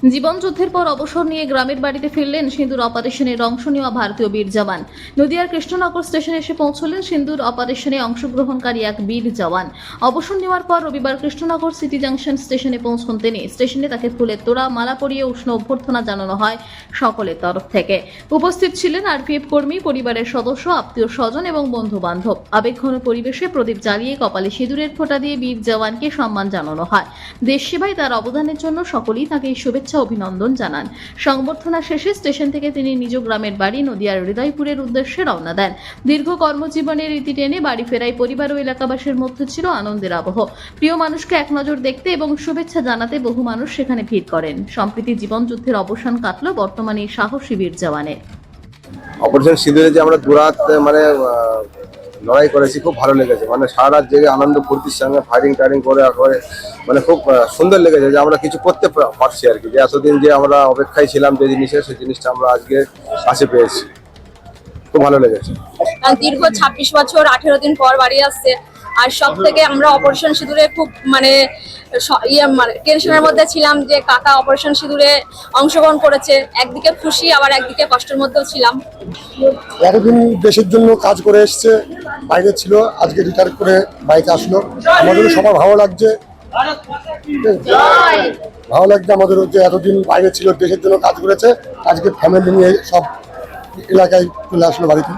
জীবন যুদ্ধের পর অবসর নিয়ে গ্রামের বাড়িতে ফিরলেন সিন্দুর অপারেশনের অংশ নেওয়া ভারতীয় বীর জওয়ান। নদিয়ার কৃষ্ণনগর স্টেশনে এসে পৌঁছলেন সিন্দুর অপারেশনে অংশগ্রহণকারী এক বীর জওয়ান। অবসর নেওয়ার পর রবিবার কৃষ্ণনগর সিটি জাংশন স্টেশনে পৌঁছন তিনি। স্টেশনে তাকে ফুলের তোড়া, মালা পরিয়ে উষ্ণ অভ্যর্থনা জানানো হয় সকলের তরফ থেকে। উপস্থিত ছিলেন আরপিএফ কর্মী, পরিবারের সদস্য, আত্মীয় স্বজন এবং বন্ধু বান্ধব। আবেগঘন পরিবেশে প্রদীপ জ্বালিয়ে কপালে সিঁদুরের ফোঁটা দিয়ে বীর জওয়ানকে সম্মান জানানো হয়। দেশ সেবায় তার অবদানের জন্য সকলেই তাকে শুভেচ্ছা অভিনন্দন জানান। সংবর্ধনা শেষে স্টেশন থেকে তিনি নিজ গ্রামের বাড়ি নদিয়ার হৃদয়পুরের উদ্দেশ্যে রওনা দেন। দীর্ঘ কর্মজীবনের রীতি টেনে বাড়ি ফেরায় পরিবার ও এলাকাবাসীর মধ্যে ছিল আনন্দের আবহ। প্রিয় মানুষকে এক নজর দেখতে এবং শুভেচ্ছা জানাতে বহু মানুষ সেখানে ভিড় করেন। সম্প্রতি জীবন যুদ্ধের অবসান কাটল বর্তমানে সাহসী বীর জওয়ানের। অপারেশন সিঁদুরে যে আমরা দুরাত লড়াই করেছি, খুব ভালো লেগেছে। মানে সারা রাত জেগে আনন্দ ফুর্তির সঙ্গে ফায়ারিং টায়ারিং করে একবারে মানে খুব সুন্দর লেগেছে যে আমরা কিছু করতে পারছি আর কি। যে এতদিন যে আমরা অপেক্ষায় ছিলাম যে জিনিসের, সেই জিনিসটা আমরা আজকে কাছে পেয়েছি, খুব ভালো লেগেছে। দীর্ঘ 26 বছর 18 দিন পর বাড়ি আসছে। আর সব থেকে আমরা অপারেশন সিঁদুরে খুব মানে টেনশনের মধ্যে ছিলাম যে কাকা অপারেশন সিঁদুরে অংশগ্রহণ করেছে। একদিকে খুশি, আবার একদিকে কষ্টের মধ্যেও ছিলাম। এতদিন দেশের জন্য কাজ করে এসছে, বাইরে ছিল, আজকে রিটায়ার করে বাড়িতে আসলো। আমাদের সবার ভালো লাগছে, আমাদের যে এতদিন বাইরে ছিল, দেশের জন্য কাজ করেছে, আজকে ফ্যামিলি নিয়ে সব এলাকায় চলে আসলো বাড়িতে।